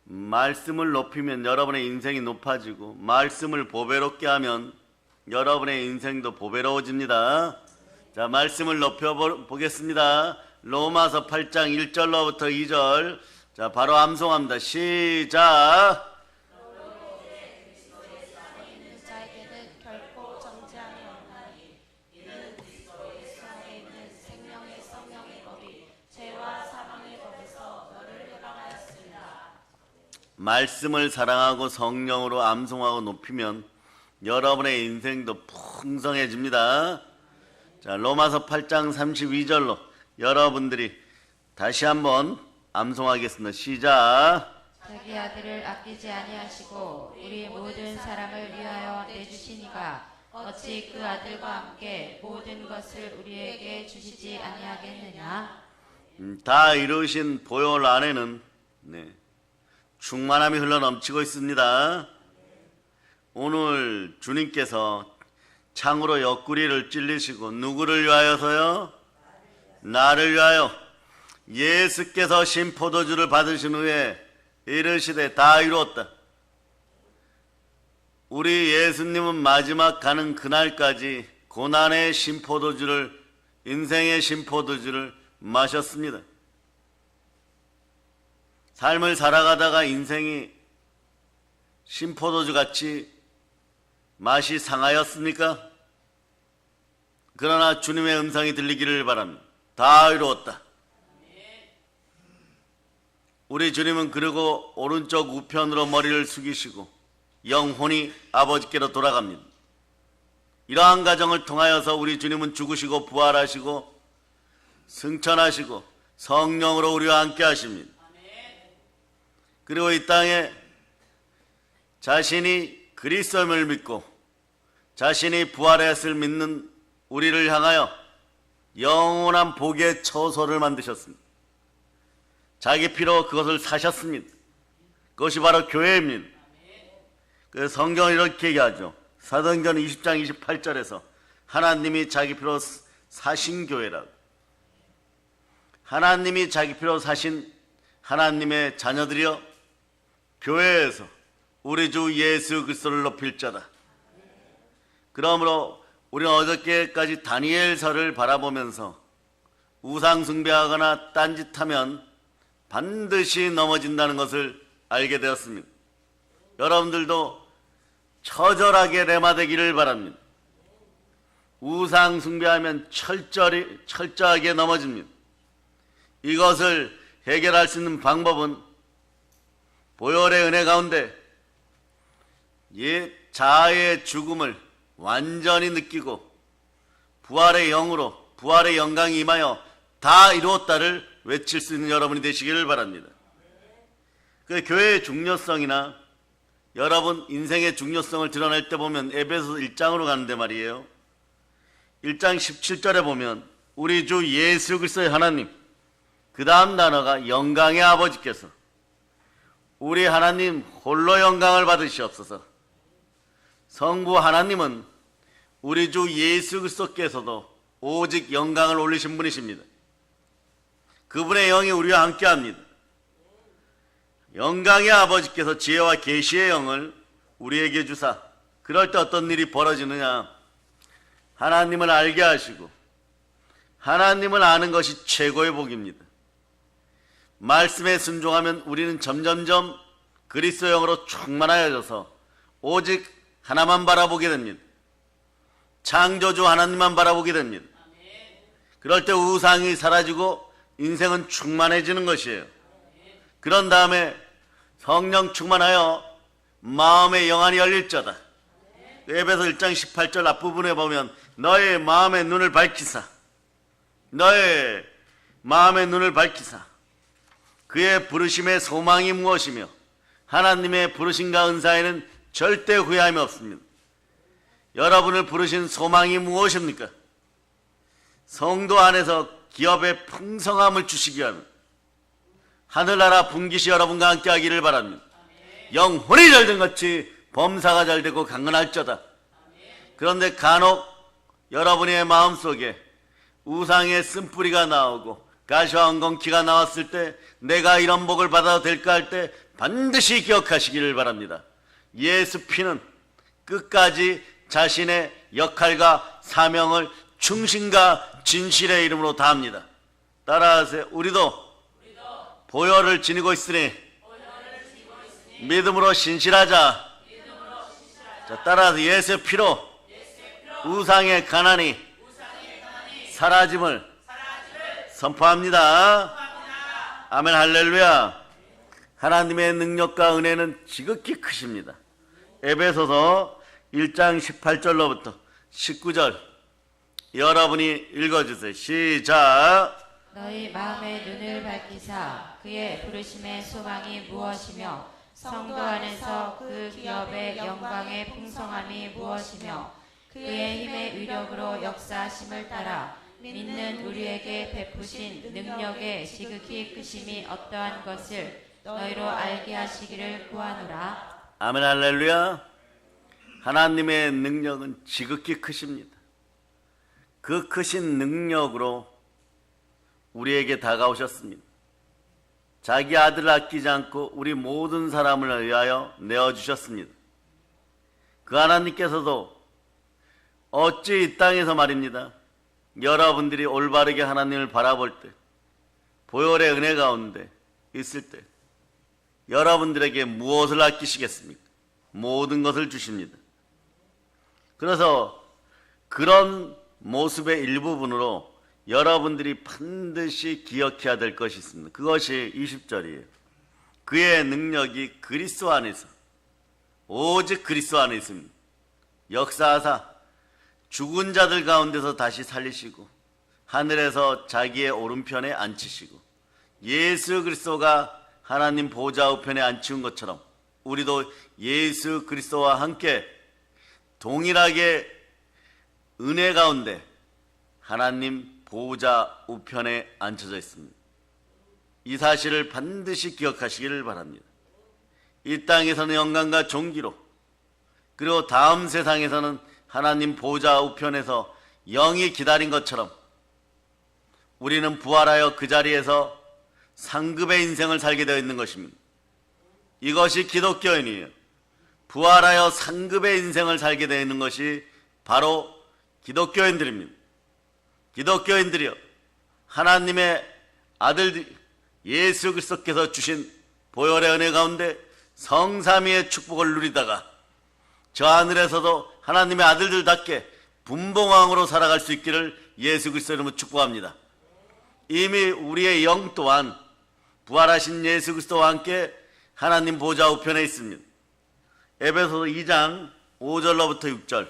말씀을 높이면 여러분의 인생이 높아지고 말씀을 보배롭게 하면 여러분의 인생도 보배로워집니다. 자, 말씀을 높여보겠습니다. 로마서 8장 1절로부터 2절. 자, 바로 암송합니다. 시작. 말씀을 사랑하고 성령으로 암송하고 높이면 여러분의 인생도 풍성해집니다. 자, 로마서 8장 32절로 여러분들이 다시 한번 암송하겠습니다. 시작. 자기 아들을 아끼지 아니하시고 우리 모든 사람을 위하여 내주시니가 어찌 그 아들과 함께 모든 것을 우리에게 주시지 아니하겠느냐. 다 이루신 보혈 안에는 충만함이 흘러넘치고 있습니다. 오늘 주님께서 창으로 옆구리를 찔리시고 누구를 위하여서요? 나를 위하여. 예수께서 신포도주를 받으신 후에 이르시되 다 이루었다. 우리 예수님은 마지막 가는 그날까지 고난의 신포도주를, 인생의 신포도주를 마셨습니다. 삶을 살아가다가 인생이 신포도주같이 맛이 상하였습니까? 그러나 주님의 음성이 들리기를 바랍니다. 다 이루었다. 우리 주님은 그리고 오른쪽 우편으로 머리를 숙이시고 영혼이 아버지께로 돌아갑니다. 이러한 과정을 통하여서 우리 주님은 죽으시고 부활하시고 승천하시고 성령으로 우리와 함께 하십니다. 그리고 이 땅에 자신이 그리스도임을 믿고 자신이 부활했을 믿는 우리를 향하여 영원한 복의 처소를 만드셨습니다. 자기 피로 그것을 사셨습니다. 그것이 바로 교회입니다. 그 성경은 이렇게 얘기하죠. 사도행전 20장 28절에서 하나님이 자기 피로 사신 교회라고. 하나님이 자기 피로 사신 하나님의 자녀들이여 교회에서 우리 주 예수 그리스도를 높일 자다. 그러므로 우리는 어저께까지 다니엘서를 바라보면서 우상 숭배하거나 딴짓하면 반드시 넘어진다는 것을 알게 되었습니다. 여러분들도 처절하게 레마되기를 바랍니다. 우상 숭배하면 철저하게 넘어집니다. 이것을 해결할 수 있는 방법은 보혈의 은혜 가운데 자아의 죽음을 완전히 느끼고 부활의 영으로 부활의 영광이 임하여 다 이루었다를 외칠 수 있는 여러분이 되시기를 바랍니다. 그 교회의 중요성이나 여러분 인생의 중요성을 드러낼 때 보면 에베소서 1장으로 가는데 말이에요. 1장 17절에 보면 우리 주 예수 그리스도의 하나님, 그 다음 단어가 영광의 아버지께서 우리 하나님 홀로 영광을 받으시옵소서. 성부 하나님은 우리 주 예수 그리스도께서도 오직 영광을 올리신 분이십니다. 그분의 영이 우리와 함께합니다. 영광의 아버지께서 지혜와 계시의 영을 우리에게 주사 그럴 때 어떤 일이 벌어지느냐, 하나님을 알게 하시고 하나님을 아는 것이 최고의 복입니다. 말씀에 순종하면 우리는 점점점 그리스도 영으로 충만하여져서 오직 하나만 바라보게 됩니다. 창조주 하나님만 바라보게 됩니다. 그럴 때 우상이 사라지고 인생은 충만해지는 것이에요. 그런 다음에 성령 충만하여 마음의 영안이 열릴 자다. 에베소 1장 18절 앞부분에 보면 너의 마음의 눈을 밝히사, 너의 마음의 눈을 밝히사 그의 부르심의 소망이 무엇이며 하나님의 부르심과 은사에는 절대 후회함이 없습니다. 여러분을 부르신 소망이 무엇입니까? 성도 안에서 기업의 풍성함을 주시기 위함, 하늘나라 분깃이 여러분과 함께 하기를 바랍니다. 영혼이 잘된 같이 범사가 잘되고 강건할저다. 그런데 간혹 여러분의 마음속에 우상의 쓴뿌리가 나오고 가시와 엉겅퀴가 나왔을 때 내가 이런 복을 받아도 될까 할 때 반드시 기억하시기를 바랍니다. 예수 피는 끝까지 자신의 역할과 사명을 충신과 진실의 이름으로 다합니다. 따라하세요. 우리도 보혈을 지니고 있으니 믿음으로 신실하자. 자, 따라서 예수 피로 우상의 가난이 사라짐을 선포합니다. 아멘. 할렐루야. 하나님의 능력과 은혜는 지극히 크십니다. 에베소서 1장 18절로부터 19절 여러분이 읽어주세요. 시작. 너희 마음의 눈을 밝히사 그의 부르심의 소망이 무엇이며 성도 안에서 그 기업의 영광의 풍성함이 무엇이며 그의 힘의 위력으로 역사하심을 따라 믿는 우리에게 베푸신 능력의 지극히 크심이 어떠한 것을 너희로 알게 하시기를 구하노라. 아멘. 할렐루야. 하나님의 능력은 지극히 크십니다. 그 크신 능력으로 우리에게 다가오셨습니다. 자기 아들을 아끼지 않고 우리 모든 사람을 위하여 내어주셨습니다. 그 하나님께서도 어찌 이 땅에서 말입니다. 여러분들이 올바르게 하나님을 바라볼 때, 보혈의 은혜 가운데 있을 때 여러분들에게 무엇을 아끼시겠습니까? 모든 것을 주십니다. 그래서 그런 모습의 일부분으로 여러분들이 반드시 기억해야 될 것이 있습니다. 그것이 20절이에요. 그의 능력이 그리스도 안에서, 오직 그리스도 안에 있습니다. 역사하사 죽은 자들 가운데서 다시 살리시고 하늘에서 자기의 오른편에 앉히시고 예수 그리스도가 하나님 보좌 우편에 앉히운 것처럼 우리도 예수 그리스도와 함께 동일하게 은혜 가운데 하나님 보좌 우편에 앉혀져 있습니다. 이 사실을 반드시 기억하시기를 바랍니다. 이 땅에서는 영광과 존귀로, 그리고 다음 세상에서는 하나님 보좌 우편에서 영이 기다린 것처럼 우리는 부활하여 그 자리에서 상급의 인생을 살게 되어 있는 것입니다. 이것이 기독교인이에요. 부활하여 상급의 인생을 살게 되어 있는 것이 바로 기독교인들입니다. 기독교인들이요, 하나님의 아들 예수 그리스도께서 주신 보혈의 은혜 가운데 성삼위의 축복을 누리다가 저 하늘에서도 하나님의 아들들답게 분봉왕으로 살아갈 수 있기를 예수 그리스도 이름으로 축복합니다. 이미 우리의 영 또한 부활하신 예수 그리스도와 함께 하나님 보좌 우편에 있습니다. 에베소서 2장 5절로부터 6절.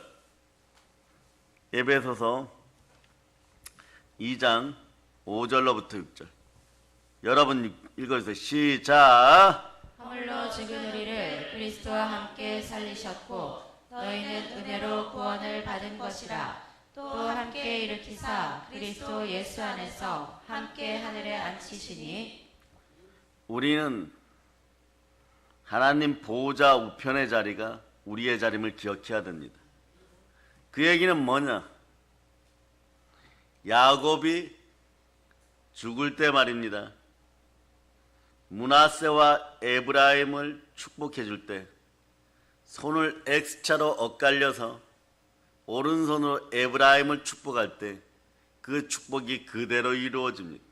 에베소서 2장 5절로부터 6절. 여러분 읽어주세요. 시작. 허물로 죽은 우리를 그리스도와 함께 살리셨고 너희는 은혜로 구원을 받은 것이라. 또 함께 일으키사 그리스도 예수 안에서 함께 하늘에 앉히시니. 우리는 하나님 보좌 우편의 자리가 우리의 자림을 기억해야 됩니다. 그 얘기는 뭐냐? 야곱이 죽을 때 말입니다. 므낫세와 에브라임을 축복해 줄 때 손을 X자로 엇갈려서 오른손으로 에브라임을 축복할 때 그 축복이 그대로 이루어집니다.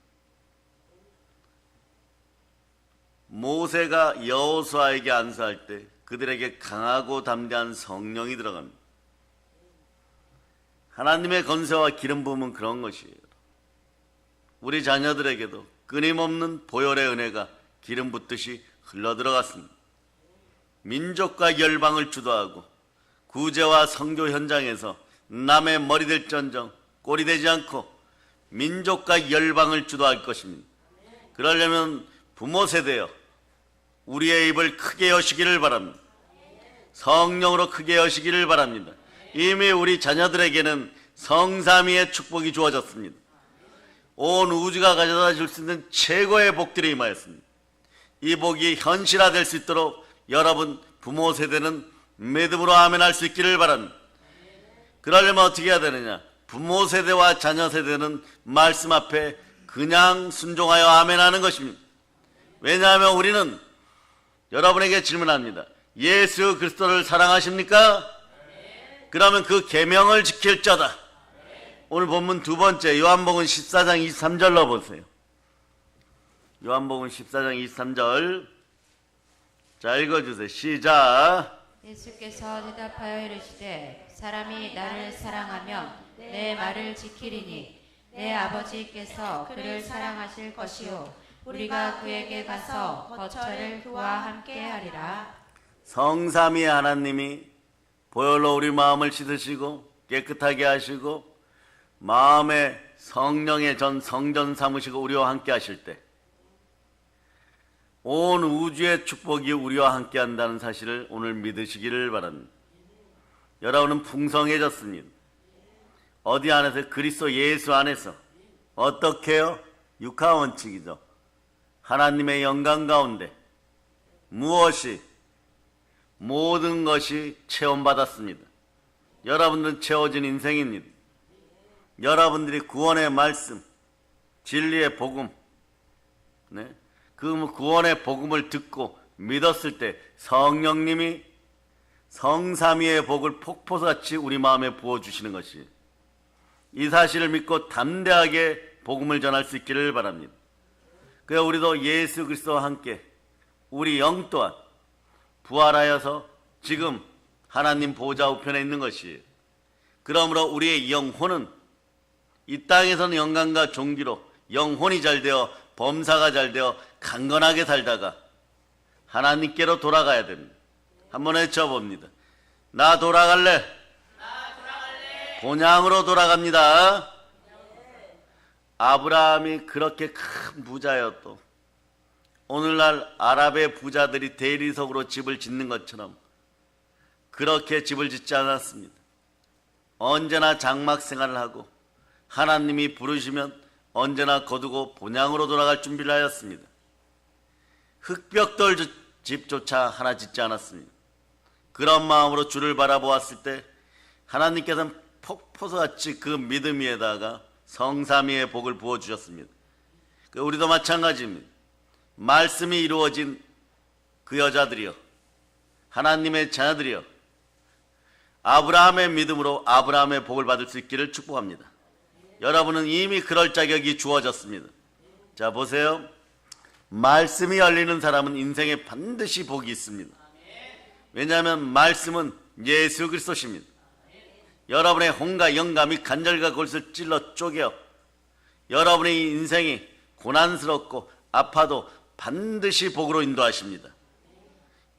모세가 여호수아에게 안수할 때 그들에게 강하고 담대한 성령이 들어갑니다. 하나님의 건세와 기름 부음은 그런 것이에요. 우리 자녀들에게도 끊임없는 보혈의 은혜가 기름 붓듯이 흘러들어갔습니다. 민족과 열방을 주도하고 구제와 선교 현장에서 남의 머리 될전정 꼴이 되지 않고 민족과 열방을 주도할 것입니다. 그러려면 부모 세대여 우리의 입을 크게 여시기를 바랍니다. 성령으로 크게 여시기를 바랍니다. 이미 우리 자녀들에게는 성삼위의 축복이 주어졌습니다. 온 우주가 가져다 줄 수 있는 최고의 복들이 임하였습니다. 이 복이 현실화될 수 있도록 여러분 부모 세대는 믿음으로 아멘할 수 있기를 바랍니다. 그러려면 어떻게 해야 되느냐? 부모 세대와 자녀 세대는 말씀 앞에 그냥 순종하여 아멘 하는 것입니다. 왜냐하면 우리는 여러분에게 질문합니다. 예수 그리스도를 사랑하십니까? 그러면 그 계명을 지킬 자다. 오늘 본문 두 번째 요한복음 14장 23절로 보세요. 요한복음 14장 23절. 자, 읽어주세요. 시작. 예수께서 대답하여 이르시되 사람이 나를 사랑하면 내 말을 지키리니 내 아버지께서 그를 사랑하실 것이요 우리가 그에게 가서 거처를 그와 함께 하리라. 성삼위의 하나님이 보혈로 우리 마음을 씻으시고 깨끗하게 하시고 마음에 성령의 성전 삼으시고 우리와 함께 하실 때 온 우주의 축복이 우리와 함께 한다는 사실을 오늘 믿으시기를 바랍니다. 여러분은 풍성해졌습니다. 어디 안에서? 그리스도 예수 안에서. 어떻게 해요? 육하 원칙이죠. 하나님의 영광 가운데 무엇이? 모든 것이 체험받았습니다. 여러분들은 채워진 인생입니다. 여러분들이 구원의 말씀, 진리의 복음, 그 구원의 복음을 듣고 믿었을 때 성령님이 성삼위의 복을 폭포같이 우리 마음에 부어주시는 것이, 이 사실을 믿고 담대하게 복음을 전할 수 있기를 바랍니다. 그래서 우리도 예수 그리스도와 함께 우리 영 또한 부활하여서 지금 하나님 보좌 우편에 있는 것이에요. 그러므로 우리의 영혼은 이 땅에서는 영광과 존귀로 영혼이 잘 되어 범사가 잘 되어 강건하게 살다가 하나님께로 돌아가야 됩니다. 한번 외쳐봅니다. 나 돌아갈래. 본향으로 돌아갑니다. 아브라함이 그렇게 큰 부자였고 오늘날 아랍의 부자들이 대리석으로 집을 짓는 것처럼 그렇게 집을 짓지 않았습니다. 언제나 장막 생활을 하고 하나님이 부르시면 언제나 거두고 본향으로 돌아갈 준비를 하였습니다. 흙벽돌 집조차 하나 짓지 않았습니다. 그런 마음으로 주를 바라보았을 때 하나님께서는 폭포수같이 그 믿음 위에다가 성삼위의 복을 부어주셨습니다. 우리도 마찬가지입니다. 말씀이 이루어진 그 여자들이여, 하나님의 자녀들이여, 아브라함의 믿음으로 아브라함의 복을 받을 수 있기를 축복합니다. 여러분은 이미 그럴 자격이 주어졌습니다. 자, 보세요. 말씀이 열리는 사람은 인생에 반드시 복이 있습니다. 왜냐하면 말씀은 예수 그리스도십니다. 여러분의 혼과 영감이 간절과 골수를 찔러 쪼개어 여러분의 인생이 고난스럽고 아파도 반드시 복으로 인도하십니다.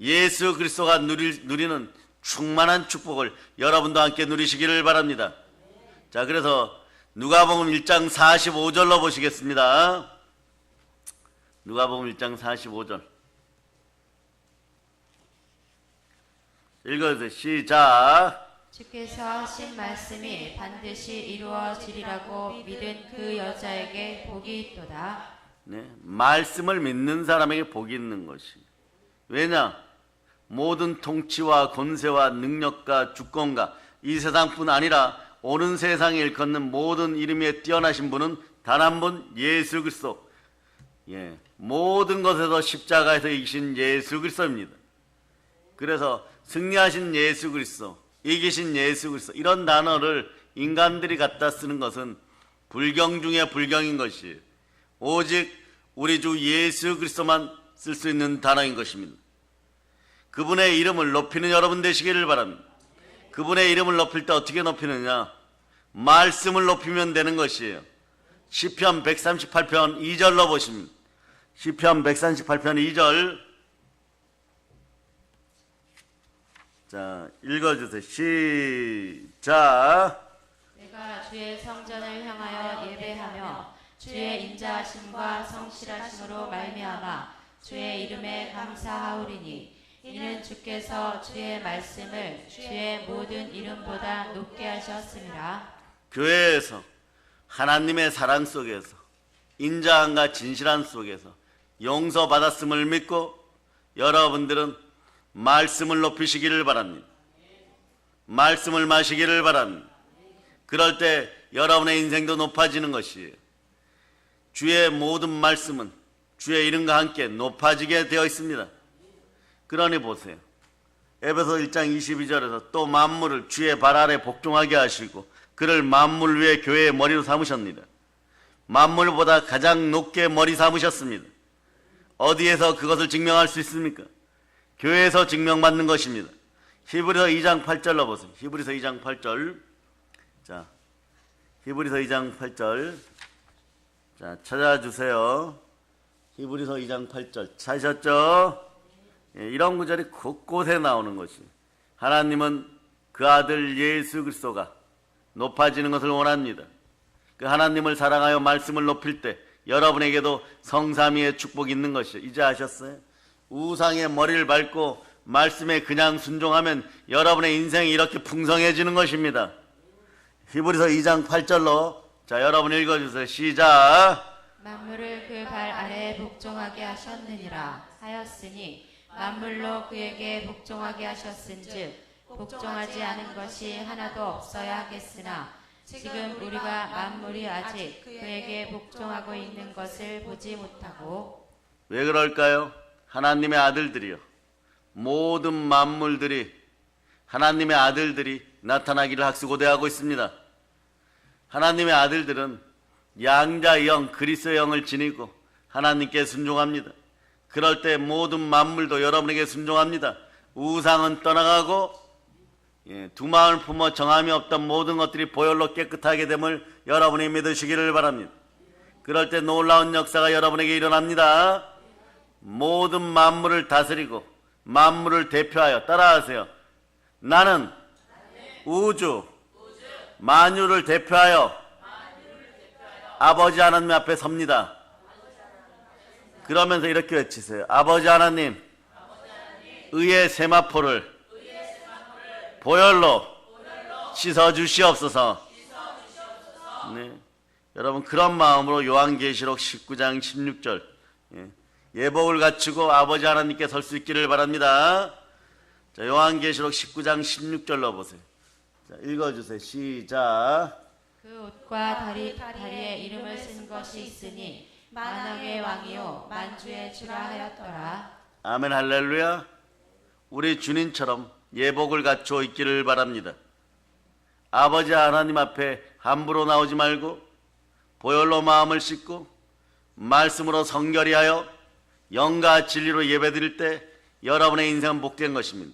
예수 그리스도가 누리는 충만한 축복을 여러분도 함께 누리시기를 바랍니다. 자, 그래서 누가복음 1장 45절로 보시겠습니다. 누가복음 1장 45절 읽어주세요. 시작. 주께서 하신 말씀이 반드시 이루어지리라고 믿은 그 여자에게 복이 있도다. 네, 말씀을 믿는 사람에게 복이 있는 것이. 왜냐? 모든 통치와 권세와 능력과 주권과 이 세상뿐 아니라 오는 세상에 일컫는 모든 이름 위에 뛰어나신 분은 단 한 분, 예수 그리스도. 예, 모든 것에서 십자가에서 이기신 예수 그리스도입니다. 그래서 승리하신 예수 그리스도, 이기신 예수 그리스도, 이런 단어를 인간들이 갖다 쓰는 것은 불경 중에 불경인 것이에요. 오직 우리 주 예수 그리스도만 쓸 수 있는 단어인 것입니다. 그분의 이름을 높이는 여러분 되시기를 바랍니다. 그분의 이름을 높일 때 어떻게 높이느냐? 말씀을 높이면 되는 것이에요. 시편 138편 2절로 보십니다. 시편 138편 2절. 자, 읽어주세요. 시작. 내가 주의 성전을 향하여 예배하며 주의 인자하심과 성실하심으로 말미암아 주의 이름에 감사하오리니 이는 주께서 주의 말씀을 주의 모든 이름보다 높게 하셨음이라. 교회에서 하나님의 사랑 속에서 인자함과 진실함 속에서 용서받았음을 믿고 여러분들은 말씀을 높이시기를 바랍니다. 말씀을 마시기를 바랍니다. 그럴 때 여러분의 인생도 높아지는 것이에요. 주의 모든 말씀은 주의 이름과 함께 높아지게 되어 있습니다. 그러니 보세요. 에베소 1장 22절에서 또 만물을 주의 발 아래 복종하게 하시고 그를 만물 위에 교회의 머리로 삼으셨습니다. 만물보다 가장 높게 머리 삼으셨습니다. 어디에서 그것을 증명할 수 있습니까? 교회에서 증명받는 것입니다. 히브리서 2장 8절로 보세요. 히브리서 2장 8절. 자, 히브리서 2장 8절. 자, 찾아주세요. 히브리서 2장 8절. 찾으셨죠? 예, 이런 구절이 곳곳에 나오는 것이 하나님은 그 아들 예수 그리스도가 높아지는 것을 원합니다. 그 하나님을 사랑하여 말씀을 높일 때 여러분에게도 성삼위의 축복이 있는 것이죠. 이제 아셨어요? 우상의 머리를 밟고 말씀에 그냥 순종하면 여러분의 인생이 이렇게 풍성해지는 것입니다. 히브리서 2장 8절로 자 여러분 읽어주세요. 시작. 만물을 그 발 아래에 복종하게 하셨느니라 하였으니 만물로 그에게 복종하게 하셨은즉 복종하지 않은 것이 하나도 없어야 하겠으나 지금 우리가 만물이 아직 그에게 복종하고 있는 것을 보지 못하고 왜 그럴까요? 하나님의 아들들이요. 모든 만물들이 하나님의 아들들이 나타나기를 학수고대하고 있습니다. 하나님의 아들들은 양자의 영, 그리스도의 영을 지니고 하나님께 순종합니다. 그럴 때 모든 만물도 여러분에게 순종합니다. 우상은 떠나가고 두 마음을 품어 정함이 없던 모든 것들이 보혈로 깨끗하게 됨을 여러분이 믿으시기를 바랍니다. 그럴 때 놀라운 역사가 여러분에게 일어납니다. 모든 만물을 다스리고 만물을 대표하여 따라하세요. 나는 우주 만유를 대표하여 아버지 하나님 앞에 섭니다. 그러면서 이렇게 외치세요. 아버지 하나님, 의의 세마포를 보혈로 씻어주시옵소서. 네. 여러분 그런 마음으로 요한계시록 19장 16절 예복을 갖추고 아버지 하나님께 설 수 있기를 바랍니다. 자, 요한계시록 19장 16절로 보세요. 자, 읽어주세요. 시작. 그 옷과 다리에 이름을 쓴 것이 있으니 만왕의 왕이요 만주의 주라 하였더라. 아멘 할렐루야. 우리 주님처럼 예복을 갖추어 있기를 바랍니다. 아버지 하나님 앞에 함부로 나오지 말고 보혈로 마음을 씻고 말씀으로 성결히하여 영과 진리로 예배드릴 때 여러분의 인생은 복된 것입니다.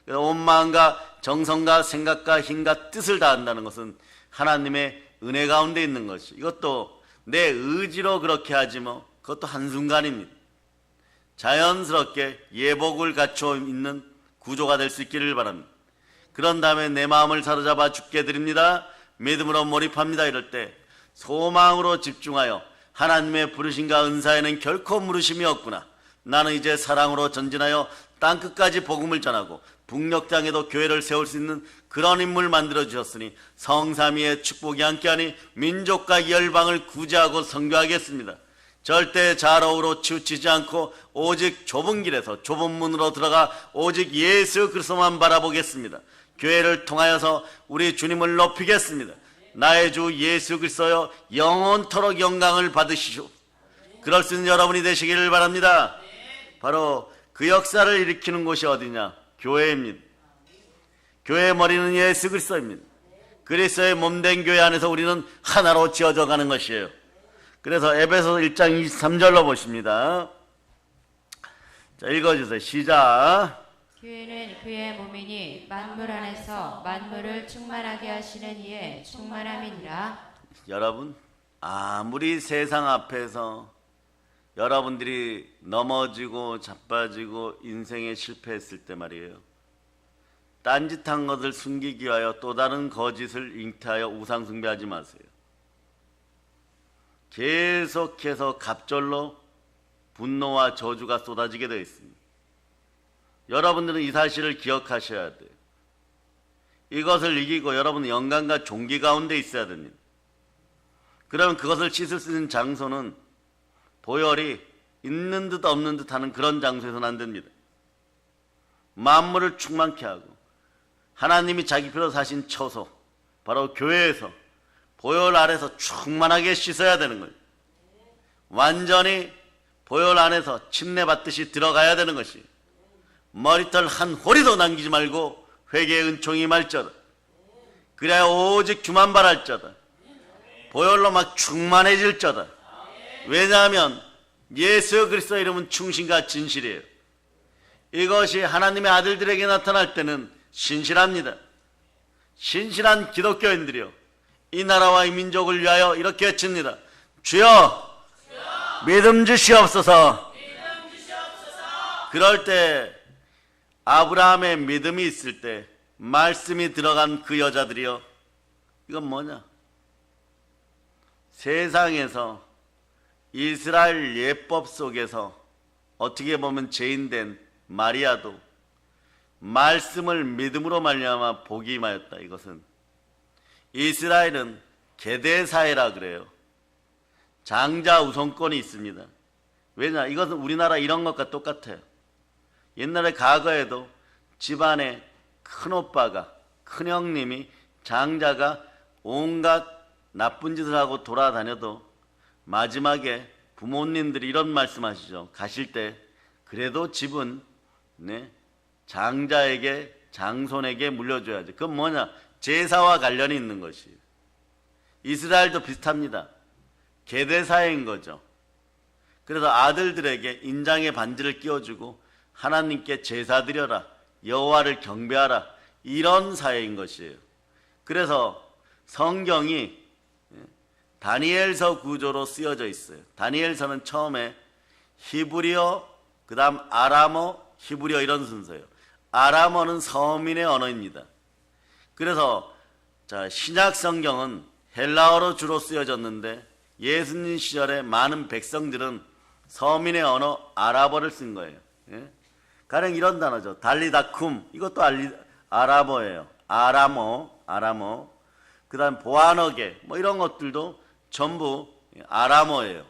온 마음과 정성과 생각과 힘과 뜻을 다한다는 것은 하나님의 은혜 가운데 있는 것이, 이것도 내 의지로 그렇게 하지 뭐 그것도 한순간입니다. 자연스럽게 예복을 갖추어 있는 구조가 될 수 있기를 바랍니다. 그런 다음에 내 마음을 사로잡아 주께 드립니다. 믿음으로 몰입합니다. 이럴 때 소망으로 집중하여 하나님의 부르심과 은사에는 결코 물으심이 없구나. 나는 이제 사랑으로 전진하여 땅끝까지 복음을 전하고 북녘 땅에도 교회를 세울 수 있는 그런 인물 만들어 주셨으니 성삼위의 축복이 함께하니 민족과 열방을 구제하고 선교하겠습니다. 절대 좌로우로 치우치지 않고 오직 좁은 길에서 좁은 문으로 들어가 오직 예수 그리스도만 바라보겠습니다. 교회를 통하여서 우리 주님을 높이겠습니다. 나의 주 예수 그리스도여 영원토록 영광을 받으시오. 그럴 수 있는 여러분이 되시기를 바랍니다. 바로 그 역사를 일으키는 곳이 어디냐? 교회입니다. 교회의 머리는 예수 그리스도입니다. 그리스도의 몸된 교회 안에서 우리는 하나로 지어져 가는 것이에요. 그래서 에베소 1장 23절로 보십니다. 자, 읽어주세요. 시작. 교회는 그의 몸이니 만물 안에서 만물을 충만하게 하시는 이의 충만함이니라. 여러분, 아무리 세상 앞에서 여러분들이 넘어지고 자빠지고 인생에 실패했을 때 말이에요, 딴짓한 것을 숨기기 위하여 또 다른 거짓을 잉태하여 우상 숭배하지 마세요. 계속해서 갑절로 분노와 저주가 쏟아지게 되어 있습니다. 여러분들은 이 사실을 기억하셔야 돼요. 이것을 이기고 여러분은 영광과 존귀 가운데 있어야 됩니다. 그러면 그것을 씻을 수 있는 장소는 보혈이 있는 듯 없는 듯 하는 그런 장소에서는 안 됩니다. 만물을 충만케 하고 하나님이 자기 피로 사신 처소, 바로 교회에서 보혈 아래서 충만하게 씻어야 되는 거예요. 완전히 보혈 안에서 침례받듯이 들어가야 되는 것이, 머리털 한 호리도 남기지 말고 회개의 은총이 말쩌다. 그래야 오직 주만 바랄쩌다. 보혈로 막 충만해질쩌다. 왜냐하면 예수 그리스도 이름은 충신과 진실이에요. 이것이 하나님의 아들들에게 나타날 때는 신실합니다. 신실한 기독교인들이요, 이 나라와 이 민족을 위하여 이렇게 외칩니다. 주여 믿음 주시옵소서. 그럴 때 아브라함의 믿음이 있을 때 말씀이 들어간 그 여자들이요, 이건 뭐냐, 세상에서 이스라엘 예법 속에서 어떻게 보면 죄인된 마리아도 말씀을 믿음으로 말미암아 복이 임하였다. 이것은 이스라엘은 계대사회라 그래요. 장자 우선권이 있습니다. 왜냐, 이것은 우리나라 이런 것과 똑같아요. 옛날에 과거에도 집안에 큰오빠가, 큰형님이, 장자가 온갖 나쁜 짓을 하고 돌아다녀도 마지막에 부모님들이 이런 말씀하시죠. 가실 때 그래도 집은 장자에게, 장손에게 물려줘야지. 그건 뭐냐, 제사와 관련이 있는 것이에요. 이스라엘도 비슷합니다. 계대사회인 거죠. 그래서 아들들에게 인장에 반지를 끼워주고 하나님께 제사 드려라, 여호와를 경배하라, 이런 사회인 것이에요. 그래서 성경이 다니엘서 구조로 쓰여져 있어요. 다니엘서는 처음에 히브리어, 그 다음 아람어, 히브리어 이런 순서예요. 아람어는 서민의 언어입니다. 그래서 신약 성경은 헬라어로 주로 쓰여졌는데 예수님 시절에 많은 백성들은 서민의 언어 아랍어를 쓴 거예요. 가령 이런 단어죠. 달리다쿰, 이것도 아람어예요. 아람어. 그 다음 보아너게, 뭐 이런 것들도 전부 아람어예요.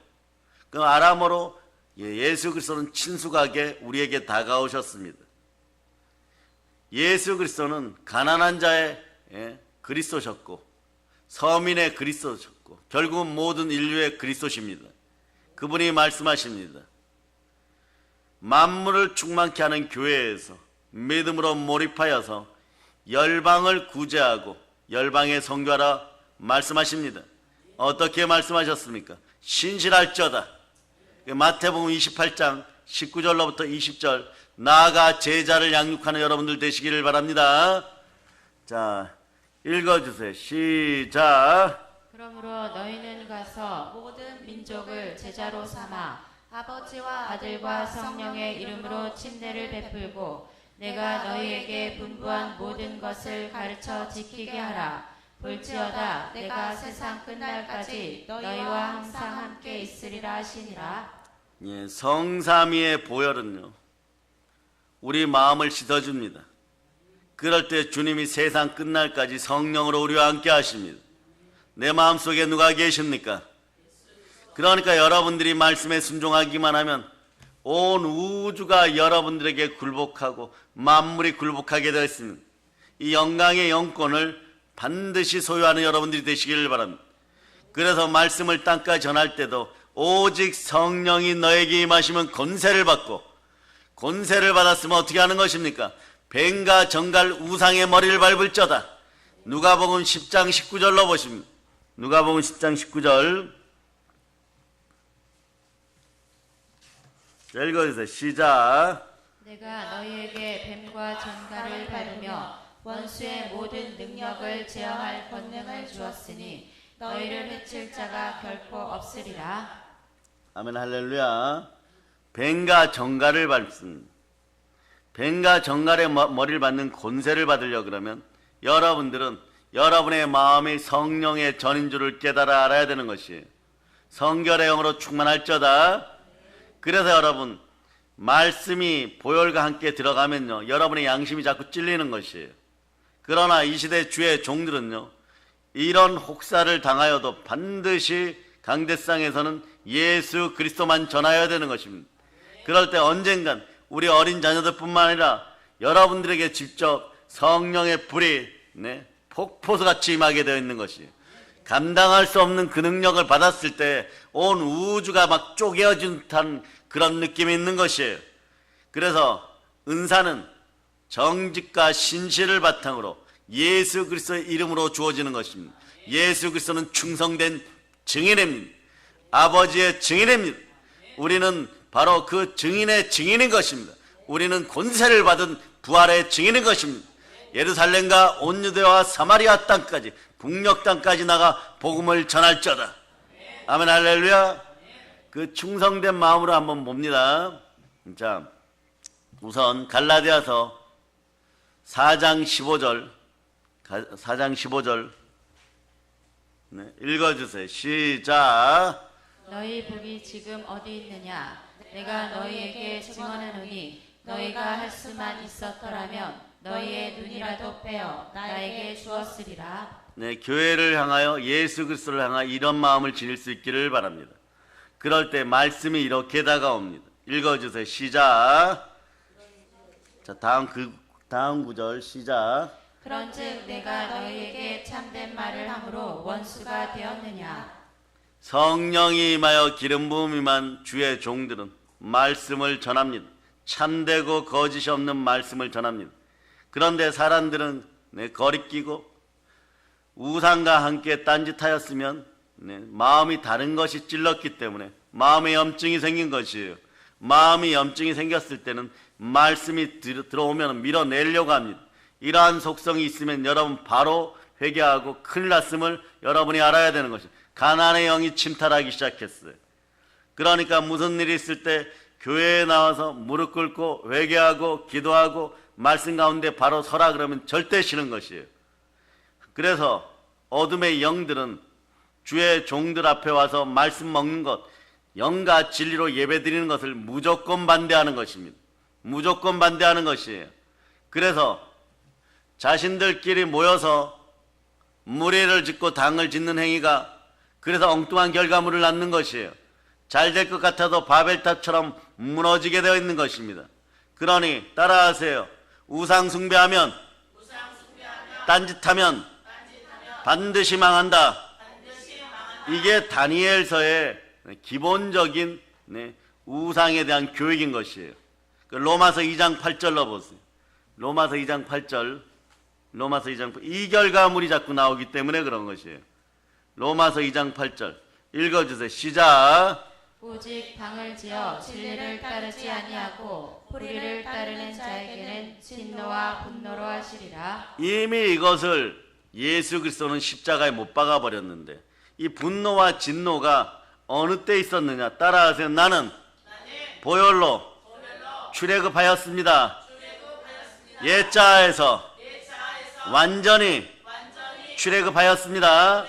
그 아람어로 예수 그리스도는 친숙하게 우리에게 다가오셨습니다. 예수 그리스도는 가난한 자의 그리스도셨고 서민의 그리스도셨고 결국은 모든 인류의 그리스도십니다. 그분이 말씀하십니다. 만물을 충만케 하는 교회에서 믿음으로 몰입하여서 열방을 구제하고 열방에 선교하라 말씀하십니다. 어떻게 말씀하셨습니까? 신실할저다. 마태복음 28장 19절로부터 20절, 나아가 제자를 양육하는 여러분들 되시기를 바랍니다. 자, 읽어주세요. 시작. 그러므로 너희는 가서 모든 민족을 제자로 삼아 아버지와 아들과 성령의 이름으로 침례를 베풀고 내가 너희에게 분부한 모든 것을 가르쳐 지키게 하라. 볼지어다 내가 세상 끝날까지 너희와 항상 함께 있으리라 하시니라. 성삼위의 보혈은요, 우리 마음을 씻어줍니다. 그럴 때 주님이 세상 끝날까지 성령으로 우리와 함께 하십니다. 내 마음속에 누가 계십니까? 그러니까 여러분들이 말씀에 순종하기만 하면 온 우주가 여러분들에게 굴복하고 만물이 굴복하게 되어 있습니다. 이 영광의 영권을 반드시 소유하는 여러분들이 되시기를 바랍니다. 그래서 말씀을 땅까지 전할 때도 오직 성령이 너에게 임하시면 권세를 받고, 권세를 받았으면 어떻게 하는 것입니까? 뱀과 정갈 우상의 머리를 밟을저다. 누가복음 10장 19절로 보십니다. 누가복음 10장 19절 읽어주세요. 시작. 내가 너희에게 뱀과 전갈을 밟으며 원수의 모든 능력을 제어할 권능을 주었으니 너희를 해칠 자가 결코 없으리라. 아멘 할렐루야. 뱀과 정갈을 밟습니다. 뱀과 정갈의 머리를 받는 권세를 받으려 그러면 여러분들은 여러분의 마음이 성령의 전인 줄을 깨달아 알아야 되는 것이에요. 성결의 영으로 충만할저다. 그래서 여러분, 말씀이 보혈과 함께 들어가면요, 여러분의 양심이 자꾸 찔리는 것이에요. 그러나 이 시대 주의 종들은요, 이런 혹사를 당하여도 반드시 강대상에서는 예수 그리스도만 전하여야 되는 것입니다. 그럴 때 언젠간 우리 어린 자녀들뿐만 아니라 여러분들에게 직접 성령의 불이 폭포수같이 임하게 되어 있는 것이에요. 감당할 수 없는 그 능력을 받았을 때 온 우주가 막 쪼개어진 듯한 그런 느낌이 있는 것이에요. 그래서 은사는 정직과 신실을 바탕으로 예수 그리스도의 이름으로 주어지는 것입니다. 예수 그리스도는 충성된 증인입니다. 아버지의 증인입니다. 우리는 바로 그 증인의 증인인 것입니다. 우리는 권세를 받은 부활의 증인인 것입니다. 예루살렘과 온 유대와 사마리아 땅까지 북녘 땅까지 나가 복음을 전할지어다. 아멘 할렐루야. 그 충성된 마음으로 한번 봅니다. 자, 우선 갈라디아서 4장 15절 네, 읽어주세요. 시작. 너희 복이 지금 어디 있느냐? 내가 너희에게 증언하노니 너희가 할 수만 있었더라면 너희의 눈이라도 빼어 나에게 주었으리라. 네, 교회를 향하여 예수 그리스도를 향하여 이런 마음을 지닐 수 있기를 바랍니다. 그럴 때 말씀이 이렇게 다가옵니다. 읽어주세요. 시작. 자, 다음 구절 시작. 그런즉 내가 너희에게 참된 말을 함으로 원수가 되었느냐? 성령이 임하여 기름 부음 임한 주의 종들은 말씀을 전합니다. 참되고 거짓이 없는 말씀을 전합니다. 그런데 사람들은 거리끼고 우상과 함께 딴짓하였으면 마음이 다른 것이 찔렀기 때문에 마음에 염증이 생긴 것이에요. 마음이 염증이 생겼을 때는 말씀이 들어오면 밀어내려고 합니다. 이러한 속성이 있으면 여러분 바로 회개하고 큰일 났음을 여러분이 알아야 되는 것이죠. 가난의 영이 침탈하기 시작했어요. 그러니까 무슨 일이 있을 때 교회에 나와서 무릎 꿇고 회개하고 기도하고 말씀 가운데 바로 서라 그러면 절대 싫은 것이에요. 그래서 어둠의 영들은 주의 종들 앞에 와서 말씀 먹는 것, 영과 진리로 예배드리는 것을 무조건 반대하는 것입니다. 무조건 반대하는 것이에요. 그래서 자신들끼리 모여서 무리를 짓고 당을 짓는 행위가 그래서 엉뚱한 결과물을 낳는 것이에요. 잘 될 것 같아도 바벨탑처럼 무너지게 되어 있는 것입니다. 그러니 따라하세요. 우상 숭배하면 딴짓하면 반드시 망한다. 이게 다니엘서의 기본적인 우상에 대한 교육인 것이에요. 로마서 2장 8절로 보세요. 로마서 2장 8절. 이 결과물이 자꾸 나오기 때문에 그런 것이에요. 로마서 2장 8절 읽어주세요. 시작. 오직 당을 지어 진리를 따르지 아니하고 불의를 따르는 자에게는 진노와 분노로 하시리라. 이미 이것을 예수 그리스도는 십자가에 못 박아 버렸는데 이 분노와 진노가 어느 때 있었느냐? 따라하세요. 나는 보혈로 출애굽하였습니다. 옛자에서 완전히 출애굽하였습니다.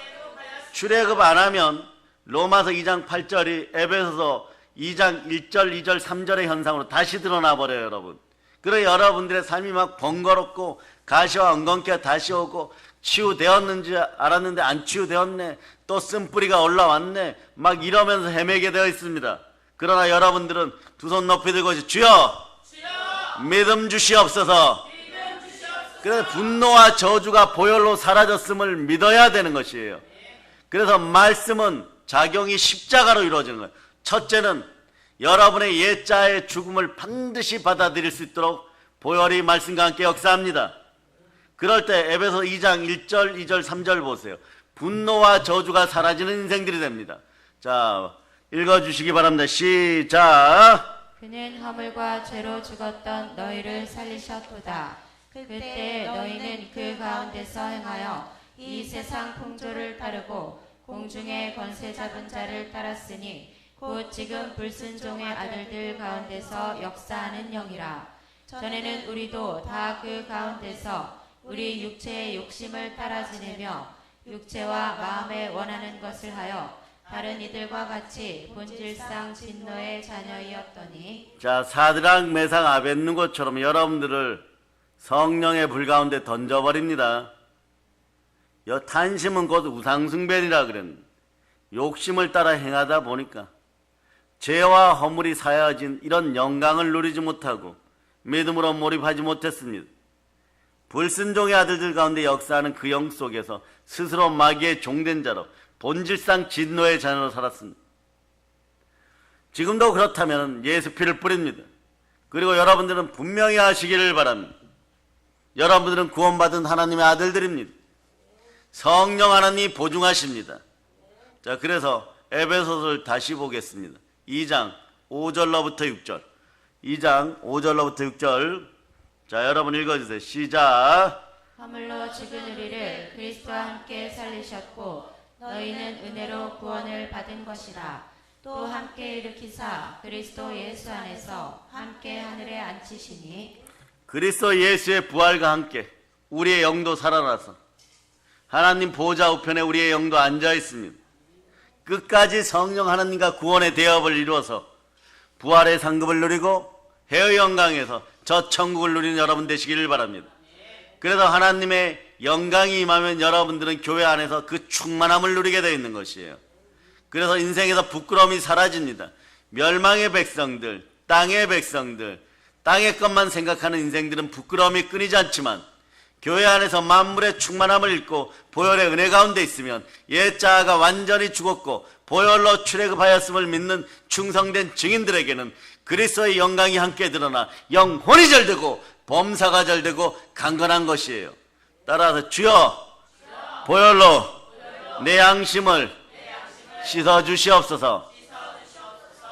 출애굽 안 하면 로마서 2장 8절이 에베소서 2장 1절, 2절, 3절의 현상으로 다시 드러나 버려요, 여러분. 그래 여러분들의 삶이 막 번거롭고 가시와 엉겅퀴가 다시 오고 치유되었는지 알았는데 안 치유되었네. 또 쓴뿌리가 올라왔네. 막 이러면서 헤매게 되어 있습니다. 그러나 여러분들은 두 손 높이 들고 주여 믿음 주시옵소서. 그래서 분노와 저주가 보혈로 사라졌음을 믿어야 되는 것이에요. 그래서 말씀은 작용이 십자가로 이루어지는 거예요. 첫째는 여러분의 옛자의 죽음을 반드시 받아들일 수 있도록 보혈이 말씀과 함께 역사합니다. 그럴 때 에베소 2장 1절, 2절, 3절 보세요. 분노와 저주가 사라지는 인생들이 됩니다. 자, 읽어주시기 바랍니다. 시작. 그는 허물과 죄로 죽었던 너희를 살리셨도다. 그때 너희는 그 가운데서 행하여 이 세상 풍조를 따르고 공중의 권세 잡은 자를 따랐으니 곧 지금 불순종의 아들들 가운데서 역사하는 영이라. 전에는 우리도 다 그 가운데서 우리 육체의 욕심을 따라 지내며 육체와 마음에 원하는 것을 하여 다른 이들과 같이 본질상 진노의 자녀이었더니. 자, 사드락 메삭 아벳느고처럼 여러분들을 성령의 불 가운데 던져버립니다. 탄심은 곧 우상숭배이라 그랬는데 욕심을 따라 행하다 보니까 죄와 허물이 사여진 이런 영광을 누리지 못하고 믿음으로 몰입하지 못했습니다. 불순종의 아들들 가운데 역사하는 그 영 속에서 스스로 마귀의 종된 자로 본질상 진노의 자녀로 살았습니다. 지금도 그렇다면 예수 피를 뿌립니다. 그리고 여러분들은 분명히 하시기를 바랍니다. 여러분들은 구원받은 하나님의 아들들입니다. 성령 하나님이 보증하십니다. 자, 그래서 에베소서를 다시 보겠습니다. 2장 5절로부터 6절. 2장 5절로부터 6절. 자, 여러분 읽어주세요. 시작. 허물로 죽은 우리를 그리스도와 함께 살리셨고 너희는 은혜로 구원을 받은 것이라. 또 함께 일으키사 그리스도 예수 안에서 함께 하늘에 앉히시니 그리스도 예수의 부활과 함께 우리의 영도 살아나서 하나님 보좌 우편에 우리의 영도 앉아 있습니다. 끝까지 성령 하나님과 구원의 대업을 이루어서 부활의 상급을 누리고 해의 영광에서 저 천국을 누리는 여러분 되시기를 바랍니다. 그래서 하나님의 영광이 임하면 여러분들은 교회 안에서 그 충만함을 누리게 되어 있는 것이에요. 그래서 인생에서 부끄러움이 사라집니다. 멸망의 백성들, 땅의 백성들, 땅의 것만 생각하는 인생들은 부끄러움이 끊이지 않지만 교회 안에서 만물의 충만함을 잃고 보혈의 은혜 가운데 있으면 옛 자아가 완전히 죽었고 보혈로 출애굽하였음을 믿는 충성된 증인들에게는 그리스도의 영광이 함께 드러나 영혼이 절되고 범사가 절되고 강건한 것이에요. 따라서 주여 보혈로 내 양심을 씻어주시옵소서.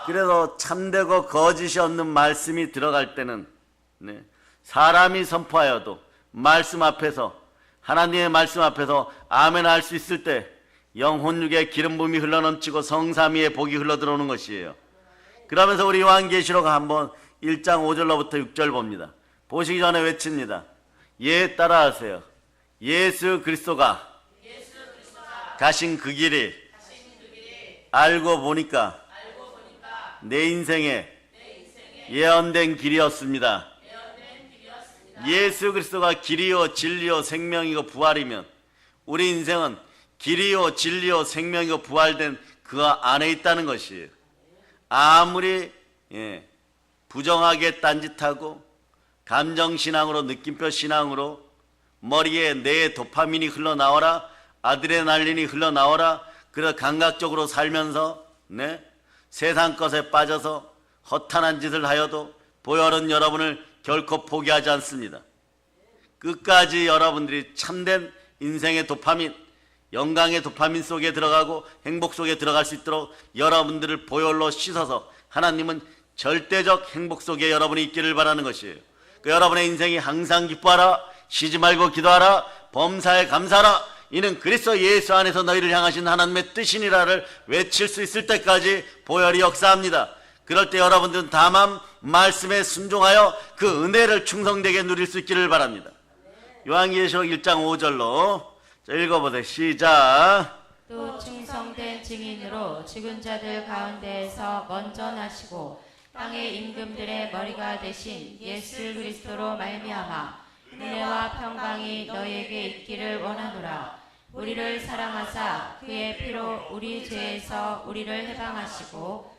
그래서 참되고 거짓이 없는 말씀이 들어갈 때는 사람이 선포하여도 말씀 앞에서 하나님의 말씀 앞에서 아멘 할 수 있을 때 영혼육에 기름 부음이 흘러넘치고 성삼위의 복이 흘러들어오는 것이에요. 그러면서 우리 요한계시록 한번 1장 5절로부터 6절 봅니다. 보시기 전에 외칩니다. 예, 따라하세요. 예수 그리스도가 가신 그 길이 알고 보니까 내 인생에 예언된 길이었습니다. 예수 그리스도가 길이요 진리요 생명이고 부활이면 우리 인생은 길이요 진리요 생명이고 부활된 그 안에 있다는 것이에요. 아무리 부정하게 딴짓하고 감정신앙으로 느낌표 신앙으로 머리에 내 도파민이 흘러나와라, 아드레날린이 흘러나와라, 그래서 감각적으로 살면서 세상 것에 빠져서 허탄한 짓을 하여도 보혈은 여러분을 결코 포기하지 않습니다. 끝까지 여러분들이 참된 인생의 도파민, 영광의 도파민 속에 들어가고 행복 속에 들어갈 수 있도록 여러분들을 보혈로 씻어서 하나님은 절대적 행복 속에 여러분이 있기를 바라는 것이에요. 그 여러분의 인생이 항상 기뻐하라, 쉬지 말고 기도하라, 범사에 감사하라, 이는 그리스도 예수 안에서 너희를 향하신 하나님의 뜻이니라를 외칠 수 있을 때까지 보혈이 역사합니다. 그럴 때 여러분들은 다만 말씀에 순종하여 그 은혜를 충성되게 누릴 수 있기를 바랍니다. 요한계시록 1장 5절로 읽어보세요. 시작. 또 충성된 증인으로 죽은 자들 가운데에서 먼저 나시고 땅의 임금들의 머리가 되신 예수 그리스도로 말미암아 은혜와 평강이 너희에게 있기를 원하노라. 우리를 사랑하사 그의 피로 우리 죄에서 우리를 해방하시고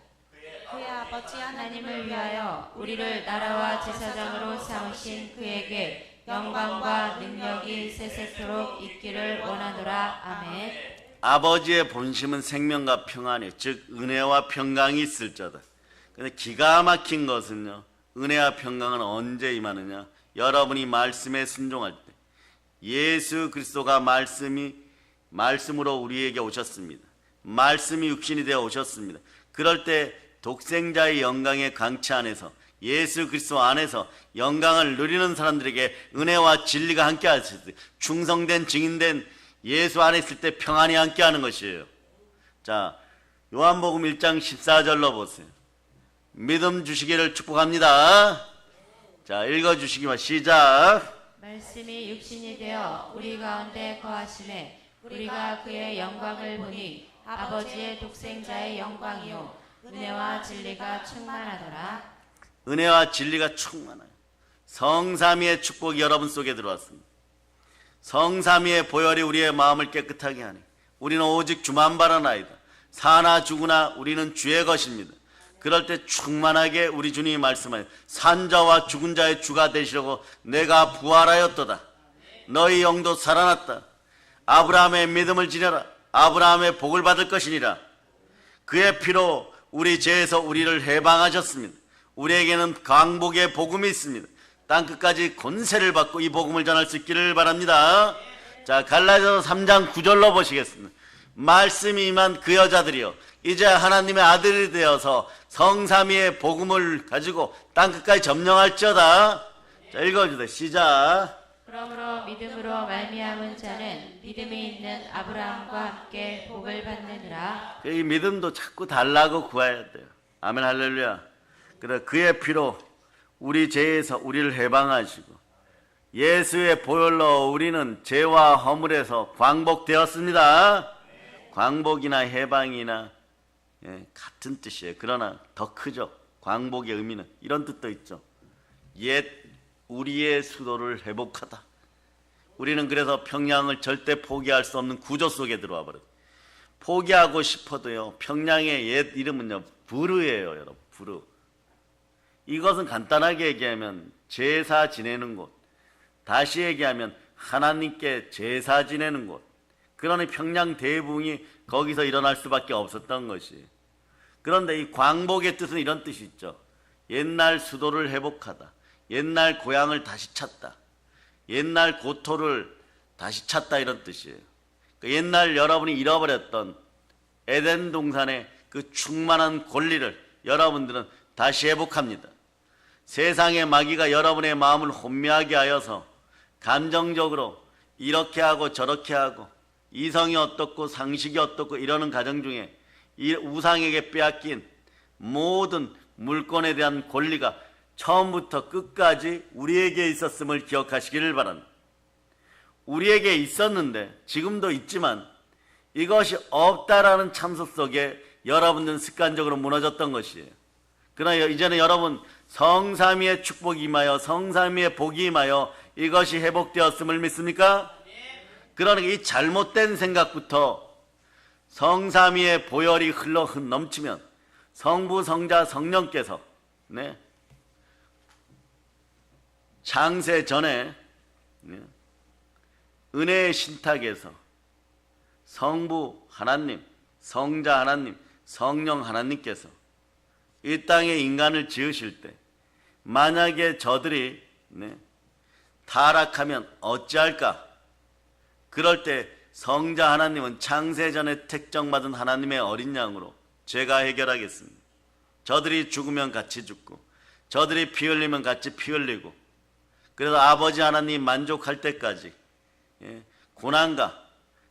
그의 아버지 하나님을 위하여 우리를 나라와 제사장으로 삼으신 그에게 영광과 능력이 세세토록 있기를 원하노라. 아멘. 아버지의 본심은 생명과 평안이, 즉 은혜와 평강이 있을 자다. 근데 기가 막힌 것은요, 은혜와 평강은 언제 임하느냐? 여러분이 말씀에 순종할 때. 예수 그리스도가 말씀으로 우리에게 오셨습니다. 말씀이 육신이 되어 오셨습니다. 그럴 때 독생자의 영광의 강체 안에서, 예수 그리스도 안에서 영광을 누리는 사람들에게 은혜와 진리가 함께 하실 때, 충성된 증인된 예수 안에 있을 때 평안이 함께 하는 것이에요. 자, 요한복음 1장 14절로 보세요. 믿음 주시기를 축복합니다. 자, 읽어주시기만. 시작. 말씀이 육신이 되어 우리 가운데 거하심에 우리가 그의 영광을 보니 아버지의 독생자의 영광이요 은혜와 진리가 충만하더라. 은혜와 진리가 충만해요. 성삼위의 축복이 여러분 속에 들어왔습니다. 성삼위의 보혈이 우리의 마음을 깨끗하게 하니 우리는 오직 주만 바라나이다. 사나 죽으나 우리는 주의 것입니다. 그럴 때 충만하게 우리 주님이 말씀하여 산자와 죽은 자의 주가 되시려고 내가 부활하였도다. 너희 영도 살아났다. 아브라함의 믿음을 지녀라. 아브라함의 복을 받을 것이니라. 그의 피로 우리 죄에서 우리를 해방하셨습니다. 우리에게는 광복의 복음이 있습니다. 땅끝까지 권세를 받고 이 복음을 전할 수 있기를 바랍니다. 자, 갈라디아서 3장 9절로 보시겠습니다. 말씀이 임한 그 여자들이여 이제 하나님의 아들이 되어서 성삼위의 복음을 가지고 땅끝까지 점령할지어다. 자, 읽어주세요. 시작. 그러므로 믿음으로 말미암은 자는 믿음이 있는 아브라함과 함께 복을 받느니라. 이 믿음도 자꾸 달라고 구해야 돼요. 아멘 할렐루야. 그래 그의 피로 우리 죄에서 우리를 해방하시고 예수의 보혈로 우리는 죄와 허물에서 광복되었습니다. 광복이나 해방이나 같은 뜻이에요. 그러나 더 크죠. 광복의 의미는 이런 뜻도 있죠. 옛 우리의 수도를 회복하다. 우리는 그래서 평양을 절대 포기할 수 없는 구조 속에 들어와 버려요. 포기하고 싶어도요. 평양의 옛 이름은요. 부르예요, 여러분. 부르. 이것은 간단하게 얘기하면 제사 지내는 곳. 다시 얘기하면 하나님께 제사 지내는 곳. 그러니 평양 대붕이 거기서 일어날 수밖에 없었던 것이. 그런데 이 광복의 뜻은 이런 뜻이 있죠. 옛날 수도를 회복하다. 옛날 고향을 다시 찾다. 옛날 고토를 다시 찾다 이런 뜻이에요. 옛날 여러분이 잃어버렸던 에덴 동산의 그 충만한 권리를 여러분들은 다시 회복합니다. 세상의 마귀가 여러분의 마음을 혼미하게 하여서 감정적으로 이렇게 하고 저렇게 하고 이성이 어떻고 상식이 어떻고 이러는 과정 중에 이 우상에게 빼앗긴 모든 물건에 대한 권리가 처음부터 끝까지 우리에게 있었음을 기억하시기를 바랍니다. 우리에게 있었는데 지금도 있지만 이것이 없다라는 참소 속에 여러분들은 습관적으로 무너졌던 것이에요. 그러나 이제는 여러분 성삼위의 축복이 임하여 성삼위의 복이 임하여 이것이 회복되었음을 믿습니까? 그러니까 이 잘못된 생각부터 성삼위의 보혈이 흘러 넘치면 성부, 성자, 성령께서 창세 전에 은혜의 신탁에서 성부 하나님, 성자 하나님, 성령 하나님께서 이 땅에 인간을 지으실 때 만약에 저들이 타락하면 어찌할까? 그럴 때 성자 하나님은 창세전에 택정받은 하나님의 어린 양으로 죄가 해결하겠습니다. 저들이 죽으면 같이 죽고 저들이 피 흘리면 같이 피 흘리고 그래서 아버지 하나님 만족할 때까지 고난과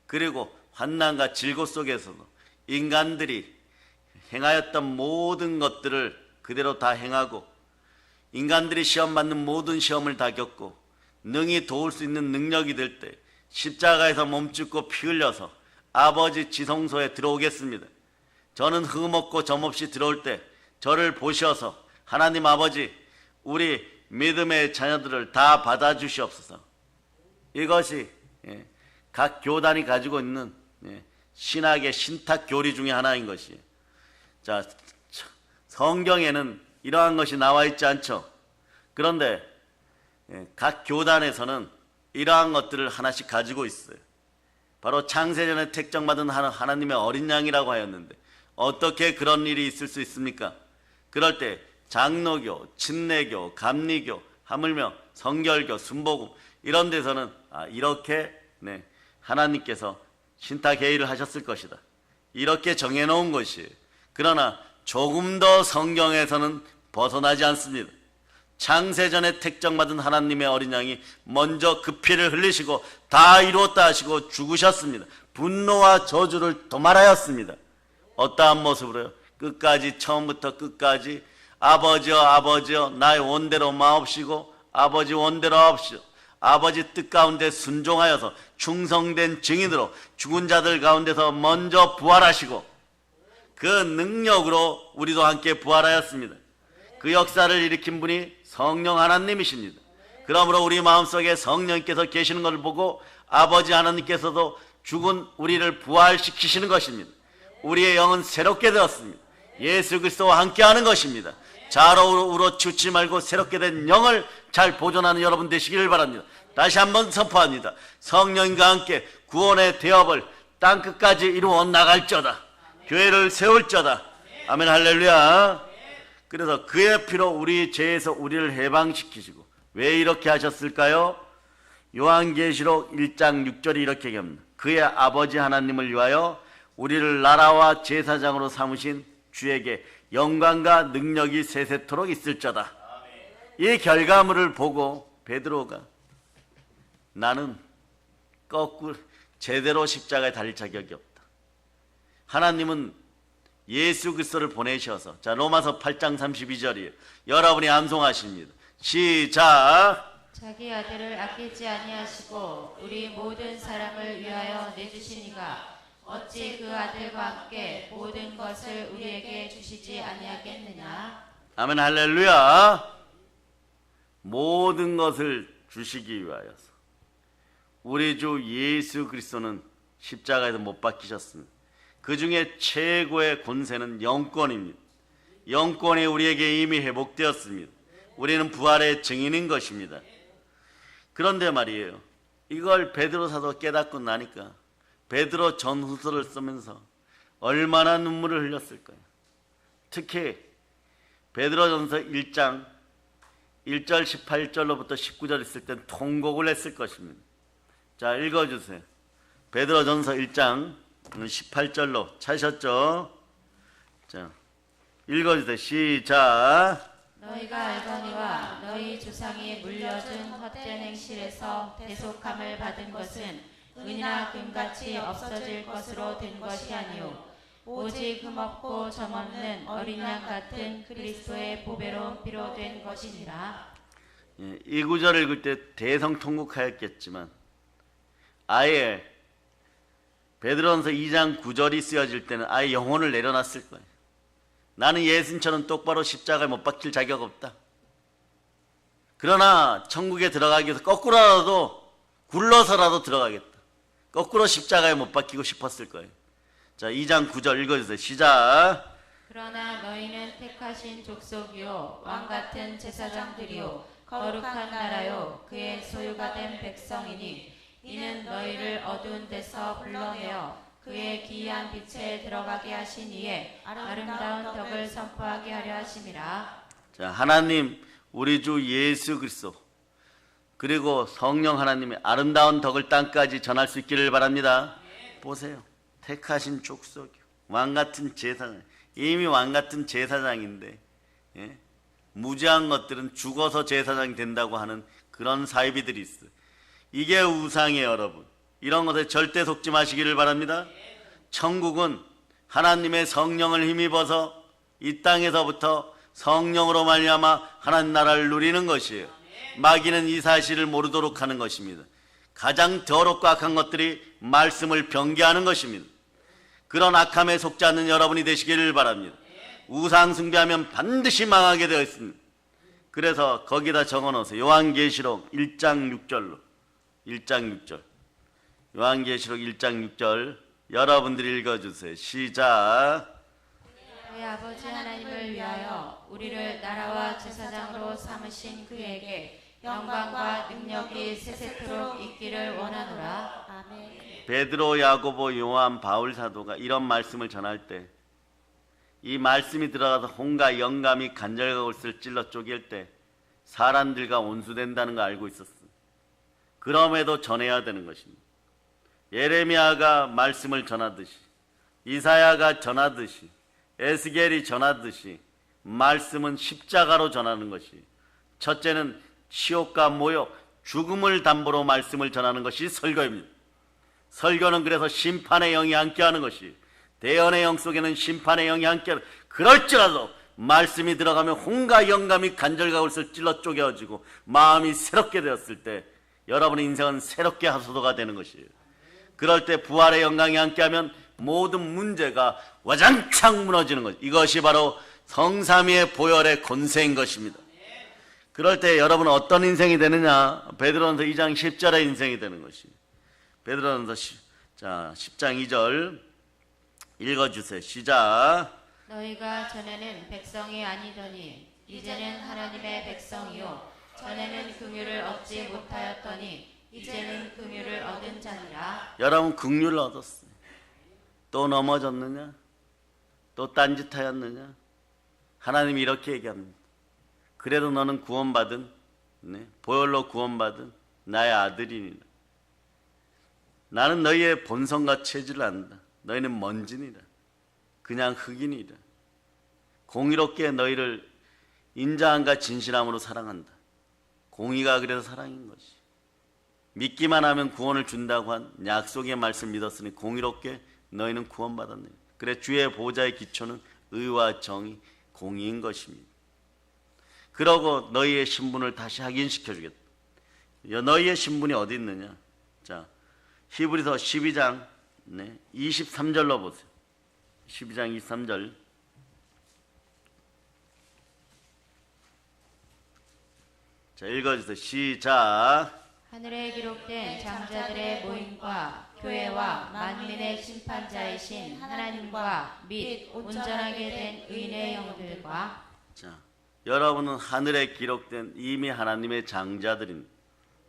그리고 환난과 질고 속에서도 인간들이 행하였던 모든 것들을 그대로 다 행하고 인간들이 시험받는 모든 시험을 다 겪고 능히 도울 수 있는 능력이 될 때 십자가에서 몸짓고 피 흘려서 아버지 지성소에 들어오겠습니다. 저는 흠없고 점없이 들어올 때 저를 보셔서 하나님 아버지 우리 믿음의 자녀들을 다 받아주시옵소서. 이것이 각 교단이 가지고 있는 신학의 신탁 교리 중에 하나인 것이에요. 자, 성경에는 이러한 것이 나와 있지 않죠. 그런데 각 교단에서는 이러한 것들을 하나씩 가지고 있어요. 바로 창세전에 택정받은 하나님의 어린 양이라고 하였는데 어떻게 그런 일이 있을 수 있습니까? 그럴 때 장로교, 침례교, 감리교, 하물며 성결교, 순복음 이런 데서는 이렇게 하나님께서 신탁 회의를 하셨을 것이다. 이렇게 정해놓은 것이에요. 그러나 조금 더 성경에서는 벗어나지 않습니다. 창세전에 택정받은 하나님의 어린 양이 먼저 그 피를 흘리시고 다 이루었다 하시고 죽으셨습니다. 분노와 저주를 도말하였습니다. 어떠한 모습으로요? 끝까지 처음부터 끝까지 아버지여 아버지여 나의 원대로 마옵시고 아버지 원대로 하옵시오. 아버지 뜻 가운데 순종하여서 충성된 증인으로 죽은 자들 가운데서 먼저 부활하시고 그 능력으로 우리도 함께 부활하였습니다. 그 역사를 일으킨 분이 성령 하나님이십니다. 그러므로 우리 마음속에 성령께서 계시는 것을 보고 아버지 하나님께서도 죽은 우리를 부활시키시는 것입니다. 우리의 영은 새롭게 되었습니다. 예수 그리스도와 함께하는 것입니다. 자로 울어 죽지 말고 새롭게 된 영을 잘 보존하는 여러분 되시기를 바랍니다. 다시 한번 선포합니다. 성령과 함께 구원의 대업을 땅끝까지 이루어 나갈저다. 교회를 세울저다. 아멘 할렐루야. 그래서 그의 피로 우리 죄에서 우리를 해방시키시고, 왜 이렇게 하셨을까요? 요한계시록 1장 6절이 이렇게 얘기합니다. 그의 아버지 하나님을 위하여 우리를 나라와 제사장으로 삼으신 주에게 영광과 능력이 세세토록 있을저다. 이 결과물을 보고 베드로가 나는 거꾸로 제대로 십자가에 달릴 자격이 없다. 하나님은 예수 그리스도를 보내셔서, 자 로마서 8장 32절이에요. 여러분이 암송하십니다. 시작. 자기 아들을 아끼지 아니하시고 우리 모든 사람을 위하여 내주시니가 어찌 그 아들과 함께 모든 것을 우리에게 주시지 아니하겠느냐. 아멘 할렐루야. 모든 것을 주시기 위하여서 우리 주 예수 그리스도는 십자가에서 못 박히셨습니다. 그 중에 최고의 권세는 영권입니다. 영권이 우리에게 이미 회복되었습니다. 우리는 부활의 증인인 것입니다. 그런데 말이에요, 이걸 베드로 사도 깨닫고 나니까 베드로 전후서를 쓰면서 얼마나 눈물을 흘렸을까요? 특히 베드로전서 1장 1절 18절로부터 19절 있을 땐 통곡을 했을 것입니다. 자 읽어주세요. 베드로전서 1장 18절로 찾으셨죠? 자 읽어주세요. 시작. 너희가 알거니와 너희 조상이 물려준 헛된 행실에서 대속함을 받은 것은 은이나 금같이 없어질 것으로 된 것이 아니요 오직 흠없고 점없는 어린 양 같은 그리스도의 보배로운 피로 된 것이니라. 이 구절을 읽을 때 대성통곡하였겠지만 아예 베드로전서 2장 9절이 쓰여질 때는 아예 영혼을 내려놨을 거예요. 나는 예수님처럼 똑바로 십자가에 못 박힐 자격 없다. 그러나 천국에 들어가기 위해서 거꾸로라도 굴러서라도 들어가겠다. 거꾸로 십자가에 못 박히고 싶었을 거예요. 자 2장 9절 읽어주세요. 시작. 그러나 너희는 택하신 족속이요 왕같은 제사장들이요 거룩한 나라요 그의 소유가 된 백성이니 이는 너희를 어두운 데서 불러내어 그의 기이한 빛에 들어가게 하신 이에 아름다운 덕을 선포하게 하려 하심이라. 자 하나님 우리 주 예수 그리스도 그리고 성령 하나님의 아름다운 덕을 땅까지 전할 수 있기를 바랍니다. 보세요. 택하신 족속이요 왕같은 제사장, 이미 왕같은 제사장인데 무지한 것들은 죽어서 제사장이 된다고 하는 그런 사이비들이 있어요. 이게 우상이에요. 여러분 이런 것에 절대 속지 마시기를 바랍니다. 천국은 하나님의 성령을 힘입어서 이 땅에서부터 성령으로 말미암아 하나님 나라를 누리는 것이에요. 마귀는 이 사실을 모르도록 하는 것입니다. 가장 더럽고 악한 것들이 말씀을 변개하는 것입니다. 그런 악함에 속지 않는 여러분이 되시기를 바랍니다. 우상 숭배하면 반드시 망하게 되어 있습니다. 그래서 거기다 적어놓으세요. 요한계시록 1장 6절로 1장 6절 요한계시록 1장 6절 여러분들이 읽어주세요. 시작. 너희 아버지 하나님을 위하여 우리를 나라와 제사장으로 삼으신 그에게 영광과 능력이 세세토록 있기를 원하노라. 아멘. 베드로, 야고보, 요한, 바울 사도가 이런 말씀을 전할 때 이 말씀이 들어가서 혼과 영감이 간절각을 찔러 쪼갤 때 사람들과 온수된다는 거 알고 있었어요. 그럼에도 전해야 되는 것입니다. 예레미야가 말씀을 전하듯이, 이사야가 전하듯이, 에스겔이 전하듯이 말씀은 십자가로 전하는 것이, 첫째는 치욕과 모욕, 죽음을 담보로 말씀을 전하는 것이 설교입니다. 설교는 그래서 심판의 영이 함께하는 것이, 대언의 영 속에는 심판의 영이 함께하는, 그럴지라도 말씀이 들어가면 혼과 영감이 간절각을 찔러 쪼개어지고 마음이 새롭게 되었을 때 여러분의 인생은 새롭게 하소도가 되는 것이에요. 그럴 때 부활의 영광이 함께하면 모든 문제가 와장창 무너지는 것. 이것이 바로 성삼위의 보혈의 권세인 것입니다. 그럴 때 여러분은 어떤 인생이 되느냐? 베드로전서 2장 10절의 인생이 되는 것입니다. 베드로전서 10장 2절 읽어주세요. 시작. 너희가 전에는 백성이 아니더니 이제는 하나님의 백성이요 전에는 긍휼을 얻지 못하였더니 이제는 긍휼을 얻은 자니라. 여러분 긍휼을 얻었어요. 또 넘어졌느냐? 또 딴짓하였느냐? 하나님이 이렇게 얘기합니다. 그래도 너는 구원받은, 보혈로 구원받은 나의 아들이니라. 나는 너희의 본성과 체질을 안다. 너희는 먼지니라. 그냥 흙이니라. 공의롭게 너희를 인자함과 진실함으로 사랑한다. 공의가 그래서 사랑인 것이. 믿기만 하면 구원을 준다고 한 약속의 말씀 믿었으니 공의롭게 너희는 구원받았느니라. 그래 주의 보좌의 기초는 의와 정의, 공의인 것입니다. 그러고 너희의 신분을 다시 확인시켜 주겠다. 너희의 신분이 어디 있느냐? 자, 히브리서 12장 23절로 보세요. 12장 23절. 자, 읽어주세요. 시작. 하늘에 기록된 장자들의 모임과 교회와 만민의 심판자이신 하나님과 및 온전하게 된 의인의 영들과. 자, 여러분은 하늘에 기록된 이미 하나님의 장자들입니다.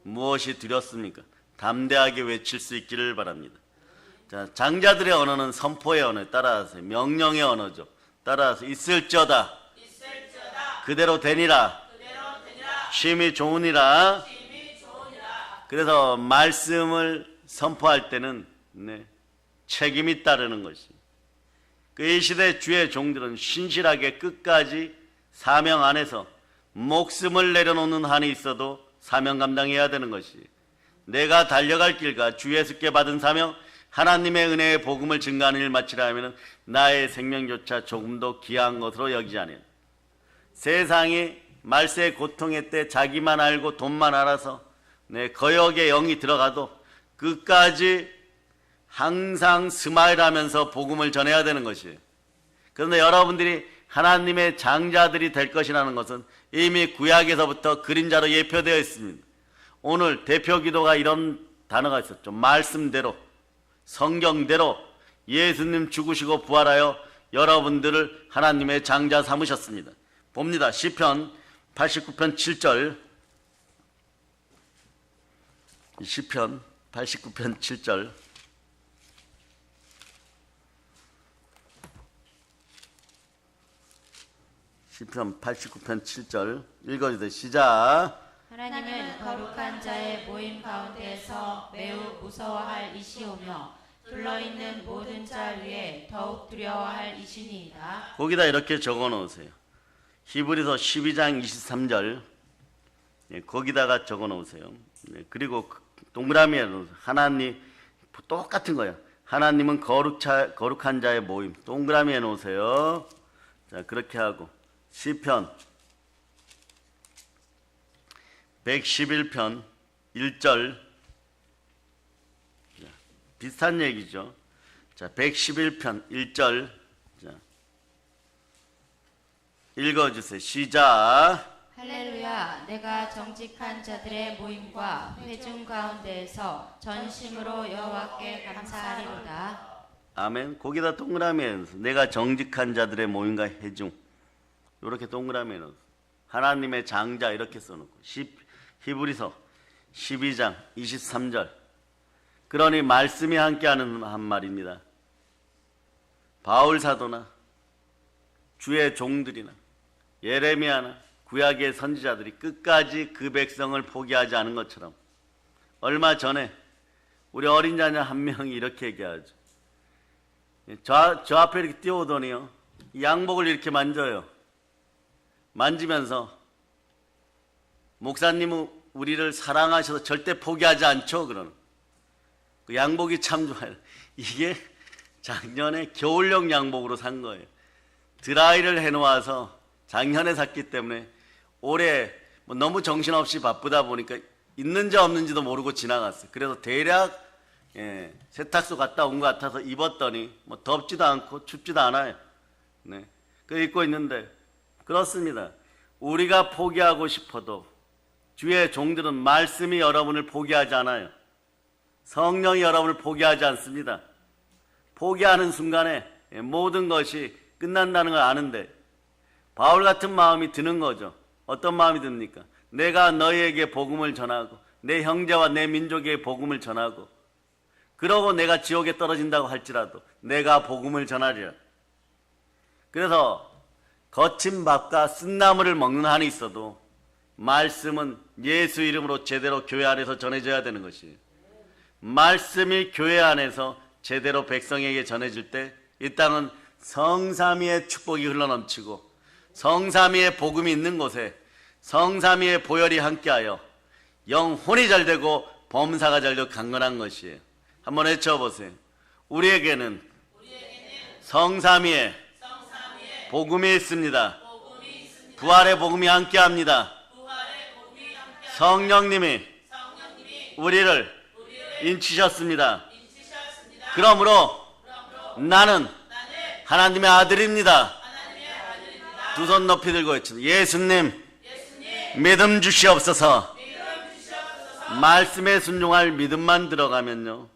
무엇이 두렵습니까? 담대하게 외칠 수 있기를 바랍니다. 자, 장자들의 언어는 선포의 언어에 따라서 명령의 언어죠. 따라서 있을저다. 그대로 되니라. 심히 좋으니라. 그래서 말씀을 선포할 때는 책임이 따르는 것이. 이 시대 주의 종들은 신실하게 끝까지 사명 안에서 목숨을 내려놓는 한이 있어도 사명 감당해야 되는 것이. 내가 달려갈 길과 주 예수께 받은 사명, 하나님의 은혜의 복음을 증가하는 일 마치라 하면 나의 생명조차 조금도 귀한 것으로 여기지 않아요. 세상이 말세의 고통의 때 자기만 알고 돈만 알아서 거역의 영이 들어가도 끝까지 항상 스마일하면서 복음을 전해야 되는 것이에요. 그런데 여러분들이 하나님의 장자들이 될 것이라는 것은 이미 구약에서부터 그림자로 예표되어 있습니다. 오늘 대표 기도가 이런 단어가 있었죠. 말씀대로, 성경대로 예수님 죽으시고 부활하여 여러분들을 하나님의 장자 삼으셨습니다. 봅니다. 시편 89편 7절. 시편 89편 7절. 시편 89편 7절 읽어주세요. 시작. 하나님은 거룩한 자의 모임 가운데에서 매우 무서워할 이시오며 둘러있는 모든 자 위에 더욱 두려워할 이시니이다. 거기다 이렇게 적어 놓으세요. 히브리서 12장 23절. 거기다가 적어 놓으세요. 그리고 동그라미에 놓으세요. 하나님, 똑같은 거예요. 하나님은 거룩한 자의 모임. 동그라미에 놓으세요. 자, 그렇게 하고 시편 111편 1절. 비슷한 얘기죠. 자, 111편 1절. 자, 읽어주세요. 시작. 할렐루야. 내가 정직한 자들의 모임과 회중 가운데에서 전심으로 여호와께 감사하리로다. 아멘. 거기다 동그라미에 넣어서 내가 정직한 자들의 모임과 회중, 이렇게 동그라미에 넣어서 하나님의 장자 이렇게 써놓고 히브리서 12장 23절. 그러니 말씀이 함께하는 한 말입니다. 바울 사도나 주의 종들이나 예레미야나 구약의 선지자들이 끝까지 그 백성을 포기하지 않은 것처럼 얼마 전에 우리 어린 자녀 한 명이 이렇게 얘기하죠. 저 앞에 이렇게 뛰어오더니요, 양복을 이렇게 만져요. 만지면서 목사님은 우리를 사랑하셔서 절대 포기하지 않죠. 그러는 그 양복이 참 좋아요. 이게 작년에 겨울용 양복으로 산 거예요. 드라이를 해놓아서 작년에 샀기 때문에 올해 너무 정신없이 바쁘다 보니까 있는지 없는지도 모르고 지나갔어요. 그래서 대략 세탁소 갔다 온 것 같아서 입었더니 덥지도 않고 춥지도 않아요. 그 입고 있는데 그렇습니다. 우리가 포기하고 싶어도 주의 종들은 말씀이 여러분을 포기하지 않아요. 성령이 여러분을 포기하지 않습니다. 포기하는 순간에 모든 것이 끝난다는 걸 아는데 바울 같은 마음이 드는 거죠. 어떤 마음이 듭니까? 내가 너희에게 복음을 전하고 내 형제와 내 민족에게 복음을 전하고 그러고 내가 지옥에 떨어진다고 할지라도 내가 복음을 전하리라. 그래서 거친 밥과 쓴나물을 먹는 한이 있어도 말씀은 예수 이름으로 제대로 교회 안에서 전해져야 되는 것이에요. 말씀이 교회 안에서 제대로 백성에게 전해질 때 이 땅은 성삼위의 축복이 흘러넘치고 성삼위의 복음이 있는 곳에 성삼위의 보혈이 함께하여 영혼이 잘되고 범사가 잘되고 강건한 것이에요. 한번 외쳐보세요. 우리에게는 성삼위의 복음이 있습니다. 부활의 복음이 함께합니다. 성령님이 우리를 인치셨습니다. 그러므로 나는 하나님의 아들입니다. 두 손 높이 들고 외칩니다. 예수님, 믿음 주시옵소서. 말씀에 순종할 믿음만 들어가면요,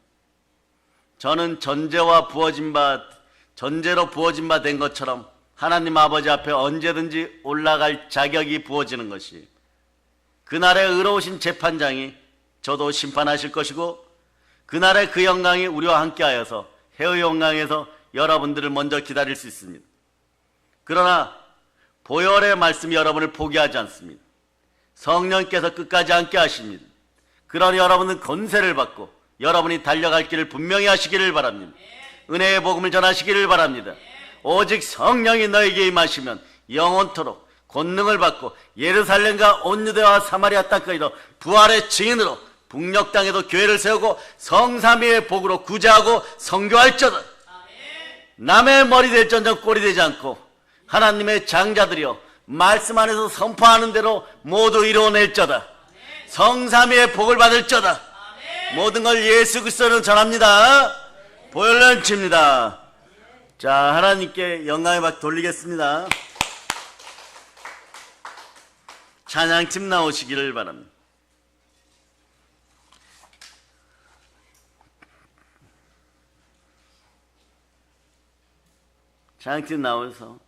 저는 전제로 부어진 바 된 것처럼 하나님 아버지 앞에 언제든지 올라갈 자격이 부어지는 것이, 그날의 의로우신 재판장이 저도 심판하실 것이고 그날의 그 영광이 우리와 함께하여서 해의 영광에서 여러분들을 먼저 기다릴 수 있습니다. 그러나 보혈의 말씀이 여러분을 포기하지 않습니다. 성령께서 끝까지 함께 하십니다. 그러니 여러분은 권세를 받고 여러분이 달려갈 길을 분명히 하시기를 바랍니다. 은혜의 복음을 전하시기를 바랍니다. 오직 성령이 너에게 임하시면 영원토록 권능을 받고 예루살렘과 온 유대와 사마리아 땅까지도 부활의 증인으로 북녘 땅에도 교회를 세우고 성삼위의 복으로 구제하고 선교할지어다. 남의 머리 될전정 꼴이 되지 않고 하나님의 장자들이여 말씀 안에서 선포하는 대로 모두 이루어낼지어다. 성삼위의 복을 받을지어다. 모든 걸 예수 그리스도로 전합니다. 보혈로 넘칩니다. 자, 하나님께 영광의 박 돌리겠습니다. 찬양팀 나오시기를 바랍니다. 찬양팀 나오셔서